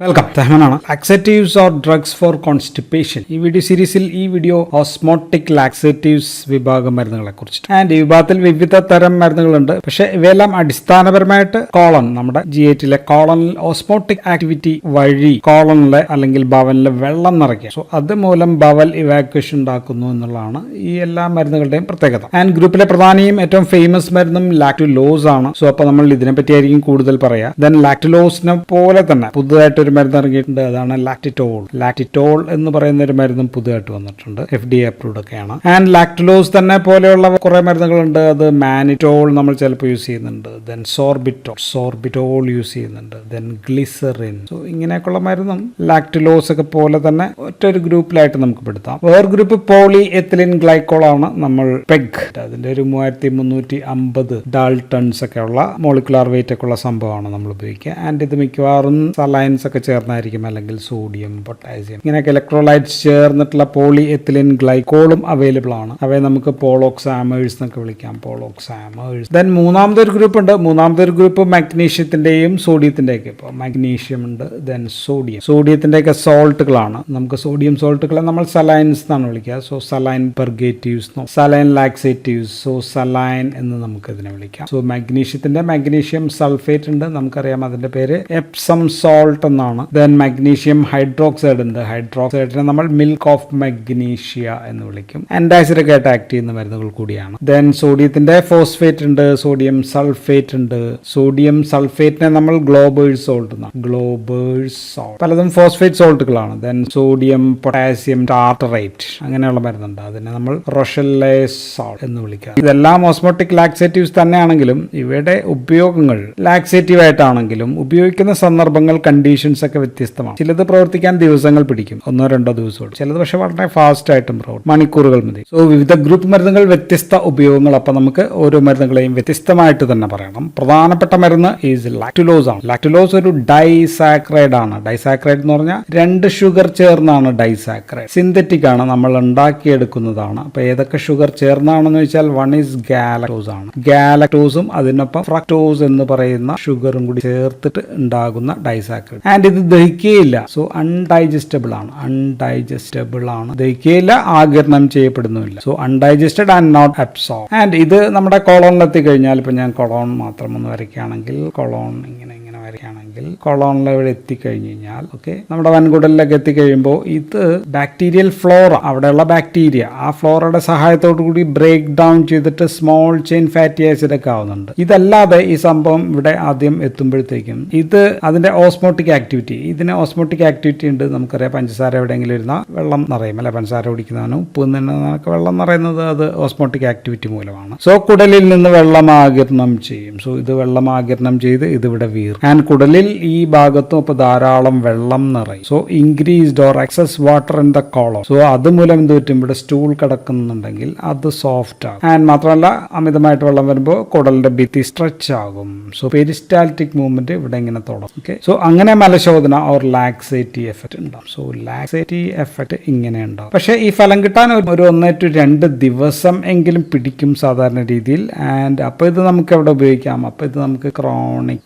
Welcome, തെഹ്മനാണ്. Laxatives or drugs for constipation. ഈ video സീരീസിൽ ഈ വീഡിയോ ഓസ്മോട്ടിക് ലാക്സേറ്റീവ്സ് വിഭാഗം മരുന്നുകളെ കുറിച്ചിട്ട്. ആൻഡ് ഈ വിഭാഗത്തിൽ വിവിധ തരം മരുന്നുകളുണ്ട്. പക്ഷെ ഇവയെല്ലാം അടിസ്ഥാനപരമായിട്ട് നമ്മുടെ GAT-ലെ കോളനിൽ ഓസ്മോട്ടിക് ആക്ടിവിറ്റി വഴി കോളനിലെ അല്ലെങ്കിൽ ബവലിലെ വെള്ളം നിറയ്ക്കുക. സോ അതുമൂലം ബവൽ ഇവാക്വേഷൻ ഉണ്ടാക്കുന്നു എന്നുള്ളതാണ് ഈ എല്ലാ മരുന്നുകളുടെയും പ്രത്യേകത. ആൻഡ് ഗ്രൂപ്പിലെ പ്രധാനിയും ഏറ്റവും ഫേമസ് മരുന്നും ലാക്ടുലോസ് ആണ്. സോ അപ്പോൾ നമ്മൾ ഇതിനെപ്പറ്റി ആയിരിക്കും കൂടുതൽ പറയാം. ദെൻ ലാക്ടുലോസിനെ പോലെ തന്നെ പുതുതായിട്ട് മരുന്ന് ഇറങ്ങിയിട്ടുണ്ട്, അതാണ് ലാക്റ്റിറ്റോൾ. ലാക്റ്റിറ്റോൾ എന്ന് പറയുന്ന ഒരു മരുന്നും പുതുതായിട്ട് വന്നിട്ടുണ്ട്, FDA അപ്രൂവ്ഡ് ഒക്കെയാണ്. ആൻഡ് ലാക്ടുലോസ് തന്നെ പോലെയുള്ള കുറെ മരുന്നുകളുണ്ട്. അത് മാനിറ്റോൾ നമ്മൾ ചിലപ്പോൾ യൂസ് ചെയ്യുന്നുണ്ട്. ദെൻ സോർബിറ്റോൾ യൂസ് ചെയ്യുന്നുണ്ട്. Then glycerin. സോ ഇങ്ങനെയൊക്കെയുള്ള മരുന്നും ലാക്ടുലോസ് ഒക്കെ പോലെ തന്നെ ഒറ്റൊരു ഗ്രൂപ്പിലായിട്ട് നമുക്ക് പെടുത്താം. വേറെ ഗ്രൂപ്പ് പോളി എത്തിലിൻ ഗ്ലൈക്കോൾ ആണ്. നമ്മൾ പെഗ്, അതിന്റെ ഒരു 3350 ഡാൾട്ടൺസ് ഒക്കെ ഉള്ള മോളിക്കുലാർ വെയിറ്റ് ഒക്കെ ഉള്ള സംഭവമാണ് നമ്മൾ ഉപയോഗിക്കുക. ആൻഡ് ഇത് മിക്കവാറും സലൈൻസ് ഒക്കെ ചേർന്നായിരിക്കും, അല്ലെങ്കിൽ സോഡിയം, പൊട്ടാസ്യം, ഇങ്ങനെയൊക്കെ ഇലക്ട്രോലൈറ്റ്സ് ചേർന്നിട്ടുള്ള പോളി എത്തിലിൻ ഗ്ലൈക്കോളും അവൈലബിൾ ആണ്. അവയെ നമുക്ക് പോളോക്സാമേഴ്സ് എന്നൊക്കെ വിളിക്കാം, പോളോക്സാമേഴ്സ്. ദെൻ മൂന്നാമതൊരു ഗ്രൂപ്പ് ഉണ്ട്. മൂന്നാമതൊരു ഗ്രൂപ്പ് മാഗ്നീഷ്യത്തിന്റെയും സോഡിയത്തിന്റെയൊക്കെ. ഇപ്പോൾ മാഗ്നീഷ്യം ഉണ്ട്, ദെൻ സോഡിയത്തിന്റെയൊക്കെ സോൾട്ടുകളാണ്. നമുക്ക് സോഡിയം സോൾട്ടുകളെ നമ്മൾ സലൈൻസ് എന്നാണ് വിളിക്കുക. So saline purgatives, saline laxatives, so saline എന്ന് നമുക്ക് ഇതിനെ വിളിക്കാം. സോ മാഗ്നീഷ്യത്തിന്റെ മാഗ്നീഷ്യം സൾഫേറ്റ് ഉണ്ട്, നമുക്കറിയാം അതിന്റെ പേര് എപ്സം സോൾട്ട് എന്നാണ്. ദെൻ മാഗ്നീഷ്യം ഹൈഡ്രോക്സൈഡ് ഉണ്ട്. ഹൈഡ്രോക്സൈഡിനെ നമ്മൾ മിൽക്ക് ഓഫ് മഗ്നീഷ്യ എന്ന് വിളിക്കും. ആന്റാസിഡിക് ആയിട്ട് ആക്ട് ചെയ്യുന്ന മരുന്നുകൾ കൂടിയാണ്. ദെൻ സോഡിയത്തിന്റെ ഫോസ്ഫേറ്റ് ഉണ്ട്, സോഡിയം സൾഫേറ്റ് ഉണ്ട്. സോഡിയം സൾഫേറ്റിനെ നമ്മൾ ഗ്ലോബേഴ്സ് സോൾട്ട് എന്നാണ്, ഗ്ലോബേഴ്സ് സോൾട്ട്. പലതും ഫോസ്ഫേറ്റ് സോൾട്ടുകളാണ്. ദെൻ സോഡിയം പൊട്ടാസ്യം ടാർട്ടറേറ്റ് അങ്ങനെയുള്ള മരുന്നുണ്ട്, അതിനെ നമ്മൾ റൊഷല്ലേസ് സോൾട്ട് എന്ന് വിളിക്കാം. ഇതെല്ലാം ഓസ്മോട്ടിക് ലാക്സേറ്റീവ്സ് തന്നെയാണെങ്കിലും ഇവയുടെ ഉപയോഗങ്ങൾ ലാക്സേറ്റീവ് ആയിട്ടാണെങ്കിലും ഉപയോഗിക്കുന്ന സന്ദർഭങ്ങൾ, കണ്ടീഷൻസ് ഒക്കെ വ്യത്യസ്തമാണ്. ചിലത് പ്രവർത്തിക്കാൻ ദിവസങ്ങൾ പിടിക്കും, 1-2 ദിവസം. ചിലത് പക്ഷെ വളരെ ഫാസ്റ്റ് ആയിട്ടും പ്രവർത്തിക്കും, മണിക്കൂറുകൾ മതി. സോ വിവിധ ഗ്രൂപ്പ് മരുന്നുകൾ വ്യത്യസ്ത ഉപയോഗങ്ങൾ. അപ്പൊ നമുക്ക് ഓരോ മരുന്നുകളെയും വ്യത്യസ്തമായിട്ട് തന്നെ പറയണം. പ്രധാനപ്പെട്ട മരുന്ന് ഈസ് ലാക്ടുലോസ് ആണ്. ലാക്ടുലോസ് ഒരു ഡൈസാക്രൈഡ് ആണ്. ഡൈസാക്രൈഡ് എന്ന് പറഞ്ഞാൽ 2 ഷുഗർ ചേർന്നാണ് ഡൈസാക്രൈഡ്. സിന്തറ്റിക് ആണ്, നമ്മൾ ഉണ്ടാക്കിയെടുക്കുന്നതാണ്. അപ്പൊ ഏതൊക്കെ ഷുഗർ ചേർന്നാണെന്ന് വെച്ചാൽ വൺ ഈസ് ഗാലക്ടോസ് ആണ്. ഗാലക്ടോസും അതിനൊപ്പം ഫ്രക്ടോസ് എന്ന് പറയുന്ന ഷുഗറും കൂടി ചേർത്തിട്ട് ഉണ്ടാകുന്ന ഡൈസാക്രൈഡ്. ആൻഡ് ഇത് ദഹിക്കുകയില്ല. സോ അൺഡൈജസ്റ്റബിൾ ആണ്. ദഹിക്കുകയില്ല, ആഗിരണം ചെയ്യപ്പെടുന്നുമില്ല. So undigested and not absorb. And ഇത് നമ്മുടെ കൊളോണിൽ എത്തിക്കഴിഞ്ഞാൽ, ഇപ്പൊ ഞാൻ കൊളോൺ മാത്രം ഒന്ന് വരയ്ക്കുകയാണെങ്കിൽ, കൊളോൺ ഇങ്ങനെ വരയ്ക്കുകയാണെങ്കിൽ, കൊളോണിൽ എത്തിക്കഴിഞ്ഞ് കഴിഞ്ഞാൽ ഓക്കെ, നമ്മുടെ വൻകുടലിലൊക്കെ എത്തിക്കഴിയുമ്പോൾ ഇത് ബാക്ടീരിയൽ ഫ്ലോറ, അവിടെയുള്ള ബാക്ടീരിയ ആ ഫ്ലോറയുടെ സഹായത്തോടു കൂടി ബ്രേക്ക് ഡൗൺ ചെയ്തിട്ട് സ്മോൾ ചെയിൻ ഫാറ്റി ആസിഡ് ഒക്കെ ആവുന്നുണ്ട്. ഇതല്ലാതെ ഈ സംഭവം ഇവിടെ ആദ്യം എത്തുമ്പോഴത്തേക്കും ഇത് അതിന്റെ ഓസ്മോട്ടിക് ആക്ടിവിറ്റി, ഇതിന് ഓസ്മോട്ടിക് ആക്ടിവിറ്റി ഉണ്ട്. നമുക്കറിയാം, പഞ്ചസാര എവിടെയെങ്കിലും ഇരുന്നാൽ വെള്ളം നിറയും അല്ലെ, പഞ്ചസാര കുടിക്കുന്നതിന് ഉപ്പ് നിന്നൊക്കെ വെള്ളം നിറയുന്നത് അത് ഓസ്മോട്ടിക് ആക്ടിവിറ്റി മൂലമാണ്. സോ കുടലിൽ നിന്ന് വെള്ളം ആഗിരണം ചെയ്യും. സോ ഇത് വെള്ളം ആഗിരണം ചെയ്ത് ഇതിവിടെ വീറും. ആൻഡ് കുടലിൽ ഈ ഭാഗത്തും ഇപ്പൊ ധാരാളം വെള്ളം നിറയും. So increased or excess water in the column. So അതുമൂലം എന്ത് പറ്റും, ഇവിടെ സ്റ്റൂൾ കിടക്കുന്നുണ്ടെങ്കിൽ അത് സോഫ്റ്റ് ആകും. ആൻഡ് മാത്രമല്ല, അമിതമായിട്ട് വെള്ളം വരുമ്പോൾ കുടലിന്റെ ഭിത്തി സ്ട്രെച്ച് ആകും. സോ പെരിസ്റ്റാൽറ്റിക് മൂവ്മെന്റ് ഇവിടെ ഇങ്ങനെ തുടങ്ങും. ഓക്കെ, സോ അങ്ങനെ മലശോധന ഓർ ലാക്സേറ്റീവ് എഫക്ട് ഉണ്ടാവും. സോ ലാക്സേറ്റീവ് എഫക്ട് ഇങ്ങനെ ഉണ്ടാവും. പക്ഷേ ഈ ഫലം കിട്ടാൻ ഒരു 1 to 2 ദിവസം എങ്കിലും പിടിക്കും സാധാരണ രീതിയിൽ. ആൻഡ് അപ്പോൾ ഇത് നമുക്ക് എവിടെ ഉപയോഗിക്കാം? അപ്പോൾ ഇത് നമുക്ക് ക്രോണിക്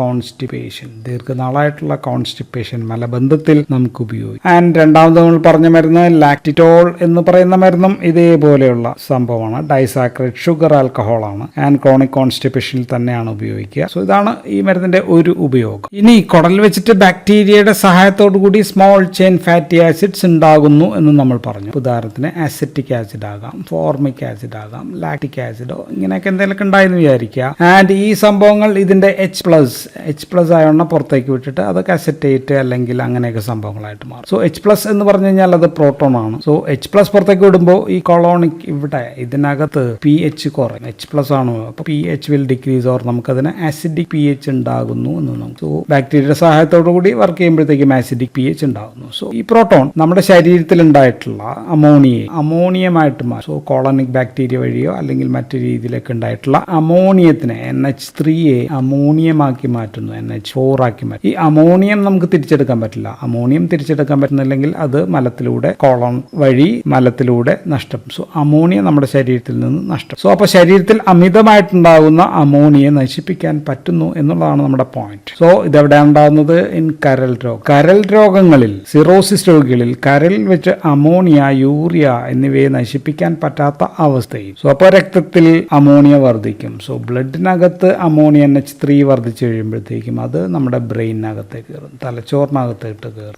കോൺസ്റ്റിപ്പേഷൻ, ദീർഘനാളായിട്ടുള്ള കോൺസ്റ്റിപ്പേഷൻ, മലബന്ധത്തിൽ നമുക്ക് ഉപയോഗിക്കാം. ആൻഡ് രണ്ടാമത് നമ്മൾ പറഞ്ഞ മരുന്ന് ലാക്റ്റിറ്റോൾ എന്ന് പറയുന്ന മരുന്നും ഇതേപോലെയുള്ള സംഭവമാണ്. ഡൈസാക്രൈഡ് ഷുഗർ ആൽക്കഹോൾ ആണ്. ആൻഡ് ക്രോണിക് കോൺസ്റ്റിപ്പേഷനിൽ തന്നെയാണ് ഉപയോഗിക്കുക. സോ ഇതാണ് ഈ മരുന്നിന്റെ ഒരു ഉപയോഗം. ഇനി കുടൽ വെച്ചിട്ട് ബാക്ടീരിയയുടെ സഹായത്തോടു കൂടി സ്മോൾ ചെയിൻ ഫാറ്റി ആസിഡ്സ് ഉണ്ടാകുന്നു എന്ന് നമ്മൾ പറഞ്ഞു. ഉദാഹരണത്തിന് അസറ്റിക് ആസിഡ് ആകാം, ഫോർമിക് ആസിഡ് ആകാം, ലാക്റ്റിക് ആസിഡോ ഇങ്ങനെയൊക്കെ എന്തെങ്കിലുമൊക്കെ ഉണ്ടായെന്ന് വിചാരിക്കുക. ആൻഡ് ഈ സംഭവങ്ങൾ ഇതിന്റെ H+ ആയോണ്ട് പുറത്തേക്ക് വിട്ടിട്ട് അതൊക്കെ അസറ്റേറ്റ് അല്ലെങ്കിൽ അങ്ങനെയൊക്കെ സംഭവങ്ങളായിട്ട് മാറും. സോ H+ എന്ന് പറഞ്ഞു കഴിഞ്ഞാൽ അത് പ്രോട്ടോൺ ആണ്. സോ H+ പുറത്തേക്ക് വിടുമ്പോൾ ഈ കൊളോണിക് ഇവിടെ ഇതിനകത്ത് pH കുറയും. H+ ആണ്, അപ്പോൾ pH വിൽ ഡിക്രീസ്, ഓർ നമുക്കതിന് ആസിഡിക് pH ഉണ്ടാകുന്നു എന്ന് നമുക്ക്. സോ ബാക്ടീരിയയുടെ സഹായത്തോടു കൂടി വർക്ക് ചെയ്യുമ്പോഴത്തേക്കും ആസിഡിക് pH ഉണ്ടാകുന്നു. സോ ഈ പ്രോട്ടോൺ നമ്മുടെ ശരീരത്തിൽ ഉണ്ടായിട്ടുള്ള അമോണിയമായിട്ട് മാറും. സോ കോളനിക് ബാക്ടീരിയ വഴിയോ അല്ലെങ്കിൽ മറ്റു രീതിയിലൊക്കെ ഉണ്ടായിട്ടുള്ള അമോണിയത്തിനെ NH3 അമോണിയമാക്കി മാറ്റുന്നു. NH NH4 ആക്കി മാറ്റും. ഈ അമോണിയം നമുക്ക് തിരിച്ചെടുക്കാൻ പറ്റില്ല. അമോണിയം തിരിച്ചെടുക്കാൻ പറ്റുന്നില്ലെങ്കിൽ അത് മലത്തിലൂടെ കോളൻ വഴി മലത്തിലൂടെ നഷ്ടപ്പെടും. സോ അമോണിയ നമ്മുടെ ശരീരത്തിൽ നിന്ന് നഷ്ടം. സോ അപ്പോൾ ശരീരത്തിൽ അമിതമായിട്ടുണ്ടാകുന്ന അമോണിയെ നശിപ്പിക്കാൻ പറ്റുന്നു എന്നുള്ളതാണ് നമ്മുടെ പോയിന്റ്. സോ ഇതെവിടെയാണ് ഉണ്ടാകുന്നത്? ഇൻ കരൾ രോഗം. കരൾ രോഗങ്ങളിൽ, സിറോസിസ് രോഗികളിൽ കരളിൽ വെച്ച് അമോണിയ, യൂറിയ എന്നിവയെ നശിപ്പിക്കാൻ പറ്റാത്ത അവസ്ഥയും. സോ അപ്പോൾ രക്തത്തിൽ അമോണിയ വർദ്ധിക്കും. സോ ബ്ലഡിനകത്ത് അമോണിയ NH3 വർദ്ധിച്ചു കഴിയുമ്പോഴത്തേക്കും അത് നമ്മുടെ ബ്രെയിനകത്തേക്ക് കയറും,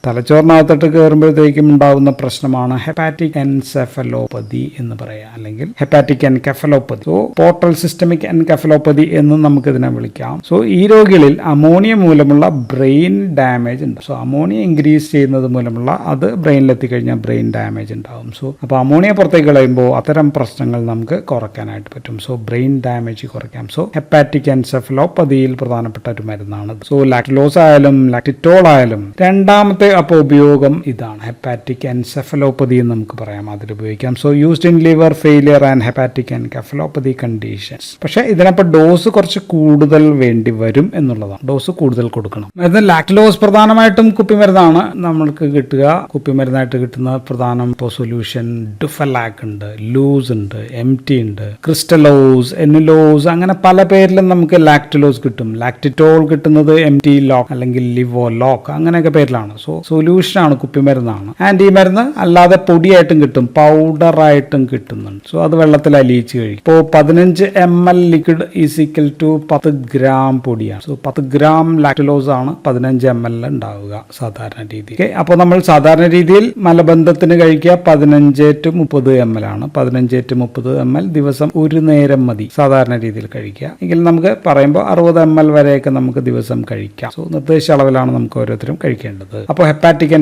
തലച്ചോറിനകത്തോട്ട് കയറുമ്പോഴത്തേക്കും ഉണ്ടാകുന്ന പ്രശ്നമാണ് ഹെപ്പാറ്റിക് എൻസെഫലോപ്പതി എന്ന് പറയാം, അല്ലെങ്കിൽ hepatic encephalopathy. So portal systemic encephalopathy എന്ന് നമുക്ക് ഇതിനെ വിളിക്കാം. സോ ഈ രോഗികളിൽ അമോണിയ മൂലമുള്ള ബ്രെയിൻ ഡാമേജ് ഉണ്ട്. സോ അമോണിയ ഇൻക്രീസ് ചെയ്യുന്നത് മൂലമുള്ള അത് ബ്രെയിനിലെത്തി കഴിഞ്ഞാൽ ബ്രെയിൻ ഡാമേജ് ഉണ്ടാവും. സോ അപ്പോൾ അമോണിയ പുറത്തേക്ക് കളയുമ്പോൾ അത്തരം പ്രശ്നങ്ങൾ നമുക്ക് കുറയ്ക്കാനായിട്ട് പറ്റും. സോ ബ്രെയിൻ ഡാമേജ് കുറയ്ക്കാം. സോ ഹെപ്പാറ്റിക് എൻസെഫലോപ്പതിയിൽ പ്രധാനപ്പെട്ട ഒരു മരുന്നാണ്. സോ ലാക്ടലോസ് ആയാലും ലാക്റ്റിറ്റോൾ ആയാലും രണ്ടാമത്തെ അപ്പോൾ ഉപയോഗം ഇതാണ്. ഹെപ്പാറ്റിക് എൻസെഫലോപ്പതി എന്ന് നമുക്ക് പറയാം, അതിൽ ഉപയോഗിക്കാം. So used in liver failure and hepatic encephalopathy conditions. പക്ഷേ ഇതിനപ്പോൾ ഡോസ് കുറച്ച് കൂടുതൽ വേണ്ടി വരും എന്നുള്ളതാണ്. ഡോസ് കൂടുതൽ കൊടുക്കണം. മരുന്ന് ലാക്ടലോസ് പ്രധാനമായിട്ടും കുപ്പിമരുന്നാണ് നമ്മൾക്ക് കിട്ടുക. കുപ്പിമരുന്നായിട്ട് കിട്ടുന്ന പ്രധാനം ഇപ്പോൾ സൊല്യൂഷൻ ഡുഫലാക് ഉണ്ട്, ലൂസ് ഉണ്ട്, MT ഉണ്ട്, ക്രിസ്റ്റലോസ്, എനിലോസ്, അങ്ങനെ പല പേരിലും നമുക്ക് ലാക്ടലോസ് കിട്ടും. ലാക്റ്റിറ്റോൾ കിട്ടുന്നത് MT ലോക്ക് അല്ലെങ്കിൽ ലിവോ ലോക്ക് അങ്ങനെയൊക്കെ പേരിലാണ്. സോ സൊല്യൂഷനാണ്, കുപ്പിമരുന്നാണ്. ആൻഡ് ഈ മരുന്ന് അല്ലാതെ പൊടിയായിട്ടും കിട്ടും, പൗഡറായിട്ടും കിട്ടുന്നുണ്ട്. സോ അത് വെള്ളത്തിൽ അലിയിച്ച് കഴിക്കും. ഇപ്പോൾ 15 ml liquid is equal to 10 gram പൊടിയാണ്. സോ 10 ഗ്രാം ലാക്ടലോസ് ആണ് 15 ml ഉണ്ടാവുക സാധാരണ രീതിയിൽ. അപ്പോൾ നമ്മൾ സാധാരണ രീതിയിൽ മലബന്ധത്തിന് കഴിക്കുക 15 to 30 ml ആണ്. 15 to 30 ml ദിവസം ഒരു നേരം മതി സാധാരണ രീതിയിൽ കഴിക്കുക. എങ്കിൽ നമുക്ക് പറയുമ്പോൾ 60 ml വരെയൊക്കെ നമുക്ക് ദിവസം കഴിക്കാം. സോ നിർദ്ദേശിച്ച അളവിലാണ് നമുക്ക് ഓരോരുത്തരും കഴിക്കേണ്ടത്. അപ്പോൾ ഹെപ്പാറ്റിക്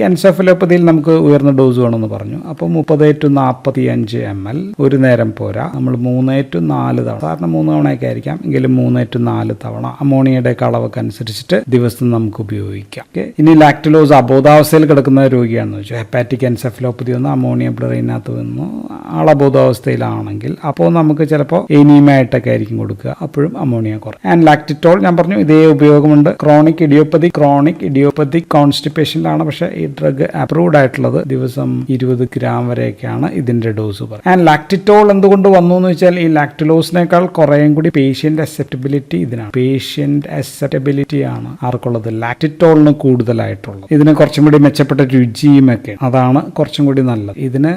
എൻസെഫലോപ്പതിയിൽ നമുക്ക് ഉയർന്ന ഡോസ് വേണമെന്ന് പറഞ്ഞു. അപ്പോൾ 30 to 45 ml ഒരു നേരം പോരാ. നമ്മൾ 3 to 4 തവണ, സാധാരണ 3 തവണയൊക്കെ ആയിരിക്കാം, എങ്കിലും 3 to 4 തവണ അമോണിയയുടെ അളവൊക്കെ അനുസരിച്ചിട്ട് ദിവസം നമുക്ക് ഉപയോഗിക്കാം. ഇനി ലാക്ടലോസ് അബോധാവസ്ഥയിൽ കിടക്കുന്ന രോഗിയാണെന്ന് വെച്ചാൽ ഹെപ്പാറ്റിക് എൻസെഫലോപ്പതി വന്ന് അമോണിയ ബ്രെയിനകത്ത് വന്നു ആളബോധാവസ്ഥയിലാണെങ്കിൽ അപ്പോൾ നമുക്ക് ചിലപ്പോൾ എനിമയായിട്ടൊക്കെ ആയിരിക്കും കൊടുക്കുക. അപ്പോഴും അമോണിയ കുറയും. ആൻഡ് ലാക്റ്റിറ്റോൾ ഞാൻ പറഞ്ഞു ഇതേ ഉപയോഗമുണ്ട് ക്രോണിക് ഇഡിയോപ്പതിക് കോൺസ്റ്റിപ്പേഷനിലാണ്. പക്ഷേ ഈ ഡ്രഗ് അപ്രൂവ്ഡ് ആയിട്ടുള്ളത് ദിവസം 20 ഗ്രാം വരെയൊക്കെയാണ് ഇതിന്റെ ഡോസ് പറയുന്നത്. ആൻഡ് ലാക്റ്റിറ്റോൾ എന്തുകൊണ്ട് വന്നു എന്ന് വെച്ചാൽ ഈ ലാക്ടലോസിനേക്കാൾ കുറേയും കൂടി പേഷ്യന്റ് അക്സെപ്റ്റബിലിറ്റി ഇതിനാണ്. ആണ് ആർക്കുള്ളത്? ലാക്റ്റിറ്റോളിന് കൂടുതലായിട്ടുള്ളത്. ഇതിന് കുറച്ചും കൂടി മെച്ചപ്പെട്ട രുചിയുമൊക്കെ, അതാണ് കുറച്ചും കൂടി നല്ലത്. ഇതിന്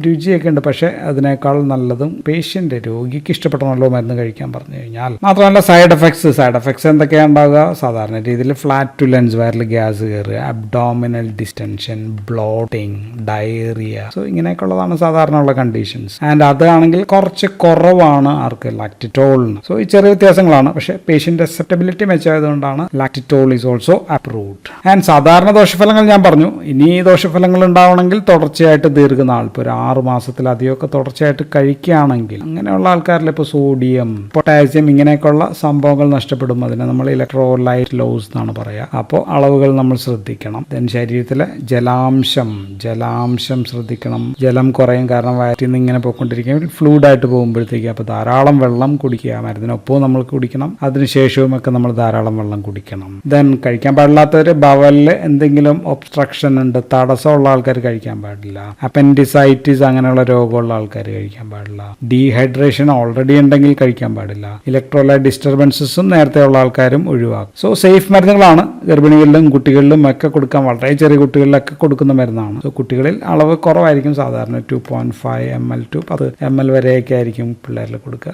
രുചിയൊക്കെ ഉണ്ട്, പക്ഷെ അതിനേക്കാൾ നല്ലതും പേഷ്യന്റ് രോഗിക്ക് ഇഷ്ടപ്പെട്ടണല്ലോ മരുന്ന് കഴിക്കാൻ പറഞ്ഞു കഴിഞ്ഞാൽ. മാത്രമല്ല സൈഡ് എഫക്ട്സ് എന്തൊക്കെയാണ് ഉണ്ടാവുക? സാധാരണ രീതിയിൽ ഫ്ലാറ്റുലൻസ്, വയറിൽ ഗ്യാസ് കയറുക, അബ്ഡോമിനൽ ഡിസ്റ്റൻഷൻ, ബ്ലോട്ടിങ്, ഡയറിയ. സോ ഇങ്ങനെയൊക്കെ ഉള്ളതാണ് സാധാരണ ഉള്ള കണ്ടീഷൻസ്. ആൻഡ് അതാണെങ്കിൽ കുറച്ച് കുറവാണ് ആർക്ക്? ലാക്റ്റിറ്റോളിന്. സോ ഈ ചെറിയ വ്യത്യാസങ്ങളാണ്, പക്ഷേ പേഷ്യന്റ് അക്സെപ്റ്റബിലിറ്റി മെച്ചമായതുകൊണ്ടാണ് lactitol is also approved. And സാധാരണ ദോഷഫലങ്ങൾ ഞാൻ പറഞ്ഞു. ഇനി ദോഷഫലങ്ങൾ ഉണ്ടാവണമെങ്കിൽ തുടർച്ചയായിട്ട് ദീർഘനാൾ, ഇപ്പോൾ ഒരു 6 മാസത്തിലധികമൊക്കെ തുടർച്ചയായിട്ട് കഴിക്കുകയാണെങ്കിൽ അങ്ങനെയുള്ള ആൾക്കാരിൽ ഇപ്പോൾ സോഡിയം, പൊട്ടാസ്യം ഇങ്ങനെയൊക്കെയുള്ള സംഭവങ്ങൾ നഷ്ടപ്പെടും. അതിനെ നമ്മൾ ഇലക്ട്രോലൈറ്റ് ലോസ് എന്നാണ് പറയുക. അപ്പോൾ അളവുകൾ നമ്മൾ ശ്രദ്ധിക്കണം. ദെൻ ശരീരത്തിലെ ജലാംശം ശ്രദ്ധിക്കണം. ജലം കുറയും, കാരണം വയറ്റിൽ നിന്ന് ഇങ്ങനെ പോയിക്കൊണ്ടിരിക്കും ഫ്ലൂയിഡായിട്ട് പോകുമ്പോഴത്തേക്ക്. അപ്പോൾ ധാരാളം വെള്ളം കുടിക്കുക, മരുന്നിനൊപ്പം നമ്മൾ കുടിക്കണം. അതിനുശേഷവും ഒക്കെ നമ്മൾ ധാരാളം വെള്ളം കുടിക്കണം. ദെൻ കഴിക്കാൻ പാടില്ലാത്തവർ ബവലിൽ എന്തെങ്കിലും ഒബ്സ്ട്രക്ഷൻ ഉണ്ട്, തടസ്സമുള്ള ആൾക്കാർ കഴിക്കാൻ പാടില്ല. അപ്പൻഡിസൈറ്റിസ് അങ്ങനെയുള്ള രോഗമുള്ള ആൾക്കാർ കഴിക്കാൻ പാടില്ല. ഡീഹൈഡ്രേഷൻ ഓൾറെഡി ഉണ്ടെങ്കിൽ കഴിക്കാൻ പാടില്ല. ഇലക്ട്രോലൈറ്റ് ഡിസ്റ്റർബൻസസും നേരത്തെ ഉള്ള ആൾക്കാരും ഒഴിവാക്കും. സോ സേഫ് മരുന്നുകളാണ്. ഗർഭിണികളിലും കുട്ടികളിലും ഒക്കെ കൊടുക്കാൻ, വളരെ ചെറിയ കുട്ടികളിലൊക്കെ കൊടുക്കുന്ന മരുന്നാണ്. സോ കുട്ടികളിൽ അളവ് കുറവായിരിക്കും, സാധാരണ 2.5 ml to 10 ml വരെയൊക്കെ ആയിരിക്കും പിള്ളേരിൽ കൊടുക്കുക.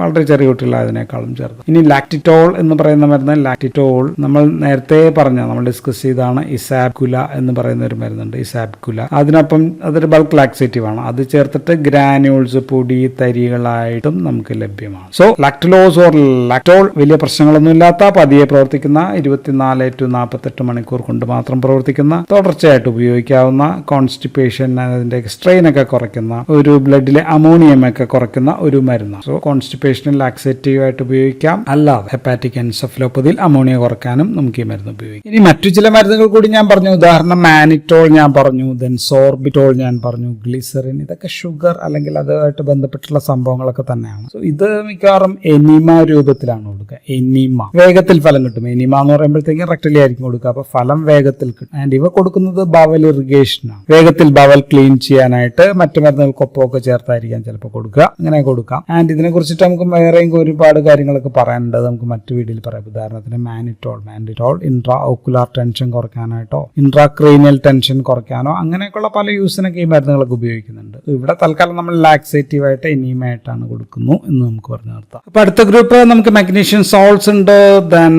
വളരെ ചെറിയ കുട്ടികളായതിനേക്കാളും ചെറുത്. ഇനി ലാക്റ്റിറ്റോൾ എന്ന് പറയുന്ന മരുന്ന്, ലാക്റ്റിറ്റോൾ നമ്മൾ നേരത്തെ നമ്മൾ ഡിസ്കസ് ചെയ്താണ്. ഇസാബ്കുല എന്ന് പറയുന്ന ഒരു മരുന്നുണ്ട്, ഇസാബ്കുല. അതിനൊപ്പം അതൊരു ബൾക്ക് ലാക്സേറ്റീവ് ആണ്. അത് ചേർത്തിട്ട് ഗ്രാനുൾസ്, പൊടി തരികളായിട്ടും നമുക്ക് ലഭ്യമാണ്. സോ ലാക്ടോൾ വലിയ പ്രശ്നങ്ങളൊന്നും ഇല്ലാത്ത, പതിയെ പ്രവർത്തിക്കുന്ന, 24 to 48 മണിക്കൂർ കൊണ്ട് മാത്രം പ്രവർത്തിക്കുന്ന, തുടർച്ചയായിട്ട് ഉപയോഗിക്കാവുന്ന, കോൺസ്റ്റിപ്പേഷൻ അതിന്റെ സ്ട്രെയിൻ ഒക്കെ കുറയ്ക്കുന്ന, ഒരു ബ്ലഡിലെ അമോണിയം ഒക്കെ കുറയ്ക്കുന്ന ഒരു മരുന്നാണ്. സോ കോൺസ്റ്റിപ്പേഷനിൽ ലാക്സേറ്റീവ് ആയിട്ട് ഉപയോഗിക്കാം. അല്ലാതെ ഹെപ്പാറ്റിക് എൻസെഫലോപ്പതിയിൽ അമോണിയ കുറയ്ക്കാനും നമുക്ക് ഈ മരുന്ന് ഉപയോഗിക്കാം. ഇനി മറ്റു ചില മരുന്നുകൾ കൂടി ഞാൻ പറഞ്ഞു. ഉദാഹരണം മാനിറ്റോൾ ഞാൻ പറഞ്ഞു, ദെൻ സോർബിറ്റോൾ ഞാൻ പറഞ്ഞു, ഗ്ലിസറിൻ. ഇതൊക്കെ ഷുഗർ അല്ലെങ്കിൽ അതുമായിട്ട് ബന്ധപ്പെട്ടുള്ള സംഭവങ്ങളൊക്കെ തന്നെയാണ്. സോ ഇത് മിക്കവാറും എനിമ രൂപത്തിലാണ് കൊടുക്കുന്നത്. കൊടുക്കുക. എനിമ വേഗത്തിൽ ഫലം കിട്ടും. എനിമ എന്ന് പറയുമ്പോഴത്തേക്കും റെക്ടലി ആയിരിക്കും കൊടുക്കുക, അപ്പൊ ഫലം വേഗത്തിൽ കിട്ടും. ആൻഡ് ഇവ കൊടുക്കുന്നത് ബവൽ ഇറിഗേഷനാണ്. വേഗത്തിൽ ബവൽ ക്ലീൻ ചെയ്യാനായിട്ട് മറ്റു മരുന്നുകൾക്കൊപ്പമൊക്കെ ചേർത്തായിരിക്കാം ചിലപ്പോൾ കൊടുക്കുക. അങ്ങനെ കൊടുക്കാം. ആൻഡ് ഇതിനെ കുറിച്ചിട്ട് നമുക്ക് വേറെയും ഒരുപാട് കാര്യങ്ങളൊക്കെ പറയാനുണ്ട്. നമുക്ക് മറ്റു വീഡിയോയിൽ പറയാം. ഉദാഹരണത്തിന് മാനിറ്റോൾ ഇൻട്രാ ഓക്കുലാർ ടെൻഷൻ കുറയ്ക്കാനായിട്ടോ ഇൻട്രാക്രീനിയൽ ടെൻഷൻ കുറയ്ക്കാനോ അങ്ങനെയൊക്കെയുള്ള പല യൂസിനൊക്കെ ഈ മരുന്നുകളൊക്കെ ഉപയോഗിക്കുന്നുണ്ട്. ഇവിടെ തൽക്കാലം നമ്മൾ ലാക്സേറ്റീവ് ആയിട്ട് എനിമയായിട്ടാണ് കൊടുക്കുന്നു എന്ന് നമുക്ക് പറഞ്ഞു നിർത്താം. അപ്പൊ അടുത്ത ഗ്രൂപ്പ് നമുക്ക് മഗ്നീഷ്യം സോൾട്ട്സ് ഉണ്ട്, ദെൻ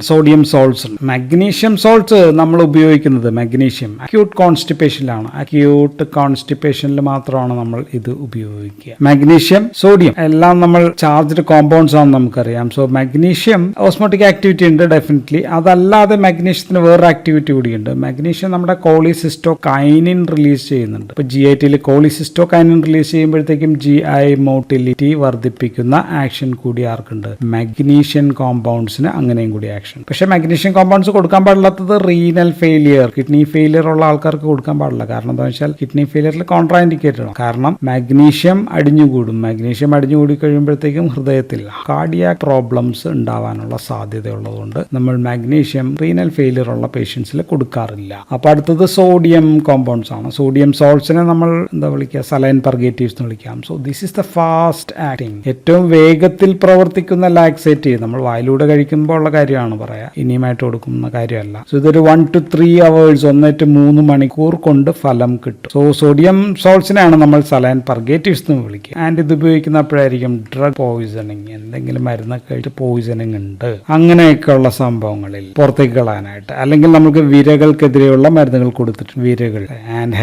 സോഡിയം സോൾട്ട്സ് ഉണ്ട്. മഗ്നീഷ്യം സോൾട്ട്സ് നമ്മൾ ഉപയോഗിക്കുന്നത് മഗ്നീഷ്യം അക്യൂട്ട് കോൺസ്റ്റിപ്പേഷനിലാണ്. അക്യൂട്ട് കോൺസ്റ്റിപ്പേഷനിൽ മാത്രമാണ് നമ്മൾ ഇത് ഉപയോഗിക്കുക. മഗ്നീഷ്യം സോഡിയം എല്ലാം നമ്മൾ ചാർജ്ഡ് കോമ്പൗണ്ട്സ് ആണെന്ന് നമുക്കറിയാം. സോ മഗ്നീഷ്യം ഓസ്മോട്ടിക് ആക്ടിവിറ്റി ഉണ്ട് ഡെഫിനറ്റ്ലി. അതല്ലാതെ മഗ്നീഷ്യത്തിന് വേറൊരു ആക്ടിവിറ്റി കൂടിയുണ്ട്. മഗ്നീഷ്യം നമ്മുടെ കോളിസിസ്റ്റോകൈനിൻ റിലീസ് ചെയ്യുന്നുണ്ട്. ഇപ്പൊ GIT കോളിസിസ്റ്റോകൈനിൻ റിലീസ് ചെയ്യുമ്പോഴത്തേക്കും GI മോട്ടിലിറ്റി വർദ്ധിപ്പിക്കുന്ന ആക്ഷൻ കൂടി ആർക്കുണ്ട്? മഗ്നീഷ്യൻ കോമ്പൗണ്ട്സിന് അങ്ങനെയും കൂടി ആക്ഷൻ. പക്ഷെ മഗ്നീഷ്യൻ കോമ്പൗണ്ട്സ് കൊടുക്കാൻ പാടില്ലാത്തത് റീനൽ ഫെയിലിയർ, കിഡ്നി ഫെയിലിയർ ഉള്ള ആൾക്കാർക്ക് കൊടുക്കാൻ പാടില്ല. കാരണം എന്താ വെച്ചാൽ കിഡ്നി ഫെയിലിയറിൽ കോൺട്രാ ഇൻഡിക്കേറ്റഡ് ആണ്. കാരണം മഗ്നീഷ്യം അടിഞ്ഞുകൂടും. മഗ്നീഷ്യം അടിഞ്ഞുകൂടി കഴിയുമ്പോഴത്തേക്കും ഹൃദയത്തിൽ കാർഡിയാക് പ്രോബ്ലംസ് ഉണ്ടാവാനുള്ള സാധ്യതയുള്ളതുകൊണ്ട് നമ്മൾ മഗ്നീഷ്യം റീനൽ ഫെയിലിയർ ഉള്ള പേഷ്യൻസിൽ കൊടുക്കാറില്ല. അപ്പൊ അടുത്തത് സോഡിയം കോമ്പൗണ്ട്സ് ആണ്. സോഡിയം സോൾട്ട്സിനെ നമ്മൾ എന്താ വിളിക്കുക? സലൈൻ പർഗേറ്റീവ്സ് എന്ന് വിളിക്കാം. So this is the fast acting, ഏറ്റവും വേഗത്തിൽ പ്രവർത്തിക്കുന്ന ലാക്സേറ്റീവ്. നമ്മൾ വായിലൂടെ കഴിക്കുമ്പോൾ ഉള്ള കാര്യമാണ് പറയാ, ഇനിയുമായിട്ട് കൊടുക്കുന്ന കാര്യമല്ല. സോ ഇതൊരു 1 to 3 hours 1 to 3 മണിക്കൂർ കൊണ്ട് ഫലം കിട്ടും. സോ സോഡിയം സോൾട്ട്സിനെയാണ് നമ്മൾ സലൈൻ പർഗേറ്റീവ്സ് എന്ന് വിളിക്കുക. ആൻഡ് ഇത് ഉപയോഗിക്കുന്നപ്പോഴായിരിക്കും ഡ്രഗ് പോയിസണിങ്, എന്തെങ്കിലും മരുന്നൊക്കെ കഴിച്ച് പോയിസണിങ് ഉണ്ട് അങ്ങനെയൊക്കെയുള്ള സംഭവങ്ങളിൽ പുറത്തേക്ക് കളയാനായിട്ട്, അല്ലെങ്കിൽ നമുക്ക് വിരകൾക്കെതിരെയുള്ള മരുന്നുകൾ കൊടുത്തിട്ട് വിരകൾ ആൻഡ്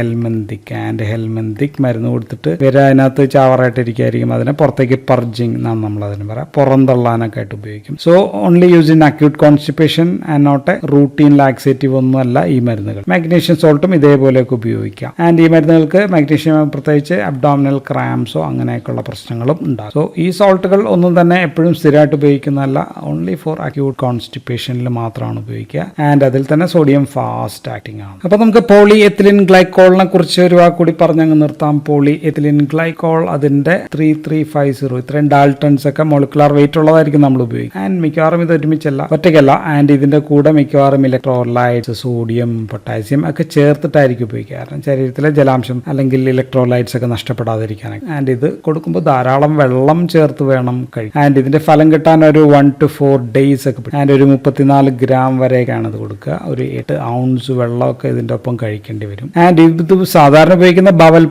ഹെൽമന്തിക് മരുന്ന് കൊടുത്തിട്ട് വിര അതിനകത്ത് ചാവറായിട്ടിരിക്കുകയായിരിക്കും. അതിനെ പുറത്തേക്ക് പർജിങ് എന്നാണ് നമ്മൾ അതിന് പറയാം, പുറന്തള്ളാനൊക്കെ ആയിട്ട് ഉപയോഗിക്കും. So only use in acute constipation and not a routine laxative ഒന്നുമല്ല ഈ മരുന്നുകൾ. മാഗ്നീഷ്യം സോൾട്ടും ഇതേപോലെയൊക്കെ ഉപയോഗിക്കാം. ആൻഡ് ഈ മരുന്നുകൾക്ക് മാഗ്നീഷ്യം പ്രത്യേകിച്ച് അബ്ഡോമിനൽ ക്രാംസോ അങ്ങനെയൊക്കെയുള്ള പ്രശ്നങ്ങളും ഉണ്ടാകും. സോ ഈ സോൾട്ടുകൾ ഒന്നും തന്നെ എപ്പോഴും സ്ഥിരമായിട്ട് ഉപയോഗിക്കുന്നതല്ല, ഓൺലി ഫോർ അക്യൂട്ട് കോൺസ്റ്റിപ്പേഷനിൽ മാത്രമാണ് ഉപയോഗിക്കുക. ആൻഡ് അതിൽ തന്നെ സോഡിയം ഫാസ്റ്റ് ആക്ടിംഗ് ആണ്. അപ്പൊ നമുക്ക് പോളി എത്തിലിൻ ഗ്ലൈക്കോളിനെ കുറിച്ച് ഒരു വാക്ക് കൂടി പറഞ്ഞങ്ങ് നിർത്താം. പോളി എത്തിലിൻ ഗ്ലൈക്കോൾ അതിന്റെ 3350 ഇത്രയും ഡാൾട്ടൺസ് ഒക്കെ മോളിക്കുലാർ വെയിറ്റ് ഉള്ളതായിരിക്കും നമ്മൾ ഉപയോഗിക്കും. ആൻഡ് മിക്കവാറും ഇത് ഒരുമിച്ചല്ല, ഒറ്റയ്ക്കല്ല. ആൻഡ് ഇതിന്റെ കൂടെ മിക്കവാറും ഇലക്ട്രോലൈറ്റ്സ്, സോഡിയം, പൊട്ടാസ്യം ഒക്കെ ചേർത്തിട്ടായിരിക്കും ഉപയോഗിക്കുക. കാരണം ശരീരത്തിലെ ജലാംശം അല്ലെങ്കിൽ ഇലക്ട്രോലൈറ്റ്സ് ഒക്കെ നഷ്ടപ്പെടാതിരിക്കാനാണ്. ആൻഡ് ഇത് കൊടുക്കുമ്പോൾ ധാരാളം വെള്ളം ചേർത്ത് വേണം കഴിക്കാൻ. ആൻഡ് ഇതിന്റെ ഫലം കിട്ടാൻ ഒരു 1 to 4 days ഒക്കെ. ആൻഡ് ഒരു 34 gram വരെയൊക്കെയാണ് ഇത് കൊടുക്കുക. ഒരു 8 ounce വെള്ളമൊക്കെ ഇതിന്റെ ഒപ്പം കഴിക്കേണ്ടി വരും. ആൻഡ് ഇത് സാധാരണ ഉപയോഗിക്കുന്ന ബവൽ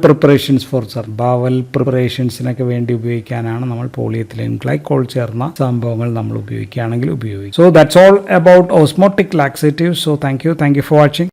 പ്രിപ്പറേഷൻസിനൊക്കെ വേണ്ടി ഉപയോഗിക്കാനാണ് നമ്മൾ പോളിയെത്തിലീൻ ഗ്ലൈക്കോൾ ചേർന്ന സംഭവങ്ങൾ നമ്മൾ ഉപയോഗിക്കുകയാണെങ്കിൽ ഉപയോഗിക്കും. So that's all about osmotic laxative. So thank you for watching.